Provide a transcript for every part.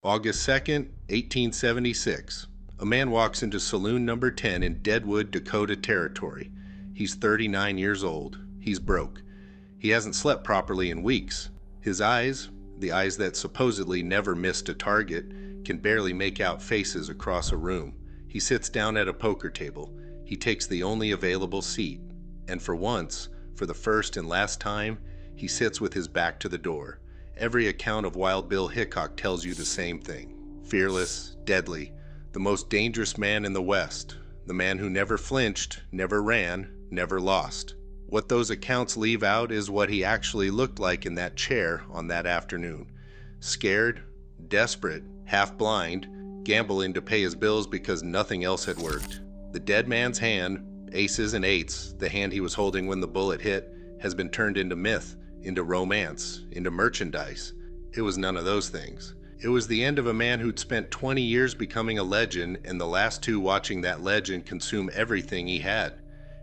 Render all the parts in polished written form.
August 2nd, 1876. A man walks into saloon number 10 in Deadwood, Dakota Territory. He's 39 years old. He's broke. He hasn't slept properly in weeks. His eyes, the eyes that supposedly never missed a target, can barely make out faces across a room. He sits down at a poker table. He takes the only available seat. And for once, for the first and last time, he sits with his back to the door. Every account of Wild Bill Hickok tells you the same thing. Fearless, deadly, the most dangerous man in the West, the man who never flinched, never ran, never lost. What those accounts leave out is what he actually looked like in that chair on that afternoon. Scared, desperate, half blind, gambling to pay his bills because nothing else had worked. The dead man's hand, aces and eights, the hand he was holding when the bullet hit, has been turned into myth, into romance, into merchandise. It was none of those things. It was the end of a man who'd spent 20 years becoming a legend, and the last two watching that legend consume everything he had.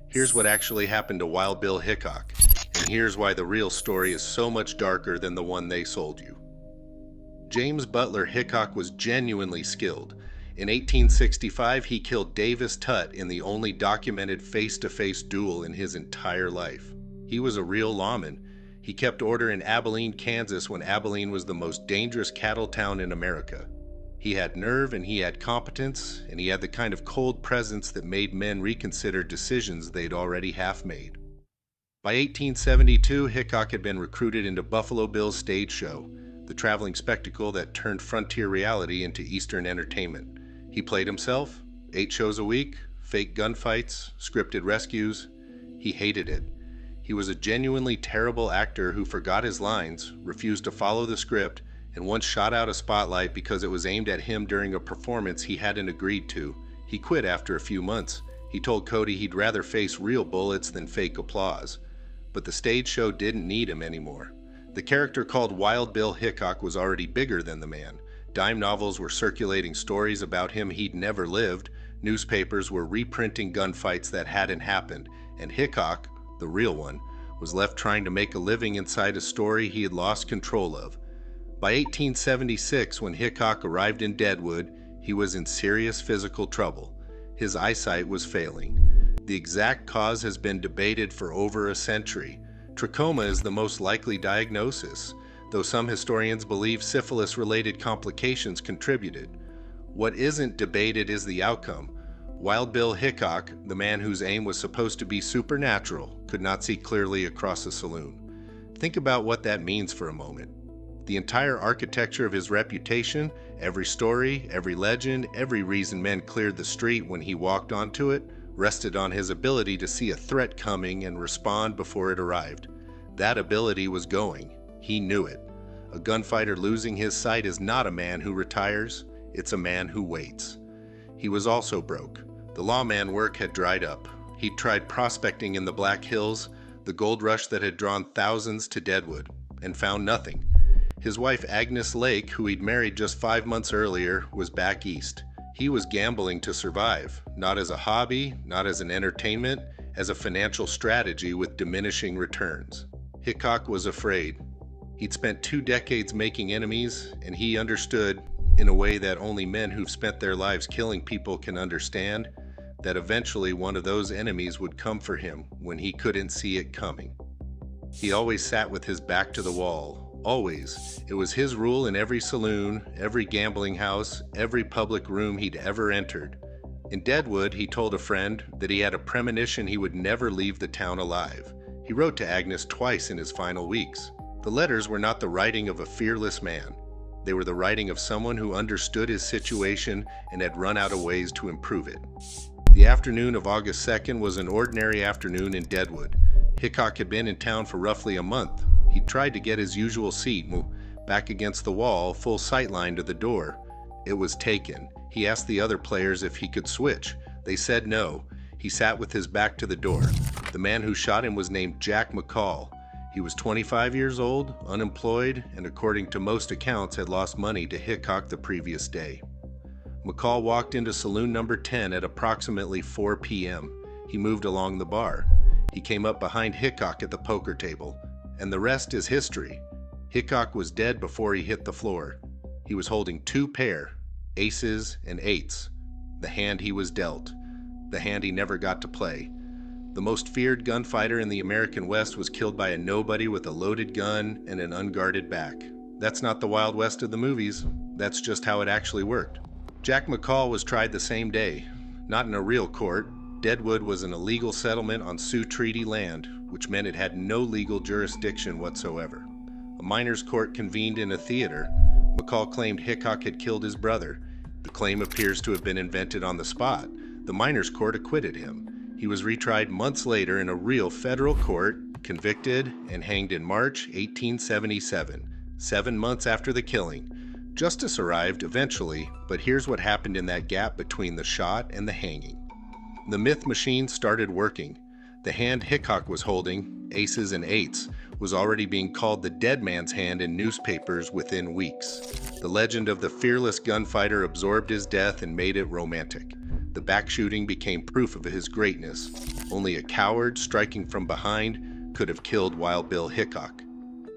Here's what actually happened to Wild Bill Hickok, and here's why the real story is so much darker than the one they sold you. James Butler Hickok was genuinely skilled. In 1865, he killed Davis Tutt in the only documented face-to-face duel in his entire life. He was a real lawman. He kept order in Abilene, Kansas when Abilene was the most dangerous cattle town in America. He had nerve and he had competence, and he had the kind of cold presence that made men reconsider decisions they'd already half made. By 1872, Hickok had been recruited into Buffalo Bill's stage show, the traveling spectacle that turned frontier reality into Eastern entertainment. He played himself, 8 shows a week, fake gunfights, scripted rescues. He hated it. He was a genuinely terrible actor who forgot his lines, refused to follow the script, and once shot out a spotlight because it was aimed at him during a performance he hadn't agreed to. He quit after a few months. He told Cody he'd rather face real bullets than fake applause. But the stage show didn't need him anymore. The character called Wild Bill Hickok was already bigger than the man. Dime novels were circulating stories about him he'd never lived. Newspapers were reprinting gunfights that hadn't happened. And Hickok, the real one, was left trying to make a living inside a story he had lost control of. By 1876, when Hickok arrived in Deadwood, he was in serious physical trouble. His eyesight was failing. The exact cause has been debated for over a century. Trachoma is the most likely diagnosis, though some historians believe syphilis-related complications contributed. What isn't debated is the outcome. Wild Bill Hickok, the man whose aim was supposed to be supernatural, could not see clearly across a saloon. Think about what that means for a moment. The entire architecture of his reputation, every story, every legend, every reason men cleared the street when he walked onto it, rested on his ability to see a threat coming and respond before it arrived. That ability was going. He knew it. A gunfighter losing his sight is not a man who retires, it's a man who waits. He was also broke. The lawman work had dried up. He'd tried prospecting in the Black Hills, the gold rush that had drawn thousands to Deadwood, and found nothing. His wife Agnes Lake, who he'd married just 5 months earlier, was back east. He was gambling to survive, not as a hobby, not as an entertainment, as a financial strategy with diminishing returns. Hickok was afraid. He'd spent 2 decades making enemies, and he understood, in a way that only men who've spent their lives killing people can understand, that eventually one of those enemies would come for him when he couldn't see it coming. He always sat with his back to the wall, always. It was his rule in every saloon, every gambling house, every public room he'd ever entered. In Deadwood, he told a friend that he had a premonition he would never leave the town alive. He wrote to Agnes twice in his final weeks. The letters were not the writing of a fearless man. They were the writing of someone who understood his situation and had run out of ways to improve it. The afternoon of August 2nd was an ordinary afternoon in Deadwood. Hickok had been in town for roughly a month. He'd tried to get his usual seat, back against the wall, full sightline to the door. It was taken. He asked the other players if he could switch. They said no. He sat with his back to the door. The man who shot him was named Jack McCall. He was 25 years old, unemployed, and according to most accounts had lost money to Hickok the previous day. McCall walked into saloon number 10 at approximately 4 p.m. He moved along the bar. He came up behind Hickok at the poker table, and the rest is history. Hickok was dead before he hit the floor. He was holding two pair, aces and eights, the hand he was dealt, the hand he never got to play. The most feared gunfighter in the American West was killed by a nobody with a loaded gun and an unguarded back. That's not the Wild West of the movies. That's just how it actually worked. Jack McCall was tried the same day. Not in a real court. Deadwood was an illegal settlement on Sioux Treaty land, which meant it had no legal jurisdiction whatsoever. A miners' court convened in a theater. McCall claimed Hickok had killed his brother. The claim appears to have been invented on the spot. The miners' court acquitted him. He was retried months later in a real federal court, convicted, and hanged in March 1877, 7 months after the killing. Justice arrived eventually, but here's what happened in that gap between the shot and the hanging. The myth machine started working. The hand Hickok was holding, aces and eights, was already being called the dead man's hand in newspapers within weeks. The legend of the fearless gunfighter absorbed his death and made it romantic. The back shooting became proof of his greatness. Only a coward striking from behind could have killed Wild Bill Hickok.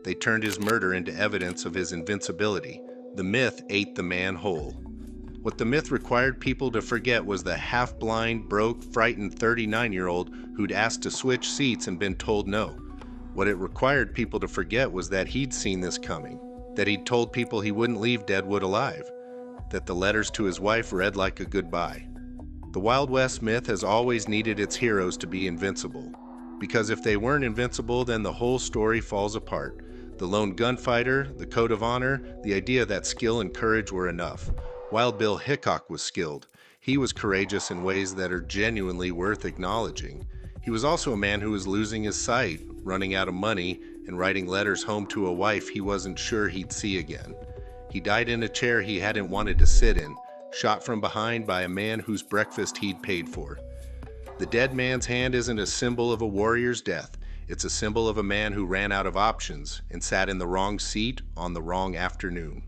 They turned his murder into evidence of his invincibility. The myth ate the man whole. What the myth required people to forget was the half-blind, broke, frightened 39-year-old who'd asked to switch seats and been told no. What it required people to forget was that he'd seen this coming, that he'd told people he wouldn't leave Deadwood alive, that the letters to his wife read like a goodbye. The Wild West myth has always needed its heroes to be invincible, because if they weren't invincible, then the whole story falls apart. The lone gunfighter, the code of honor, the idea that skill and courage were enough. Wild Bill Hickok was skilled. He was courageous in ways that are genuinely worth acknowledging. He was also a man who was losing his sight, running out of money, and writing letters home to a wife he wasn't sure he'd see again. He died in a chair he hadn't wanted to sit in, shot from behind by a man whose breakfast he'd paid for. The dead man's hand isn't a symbol of a warrior's death. It's a symbol of a man who ran out of options and sat in the wrong seat on the wrong afternoon.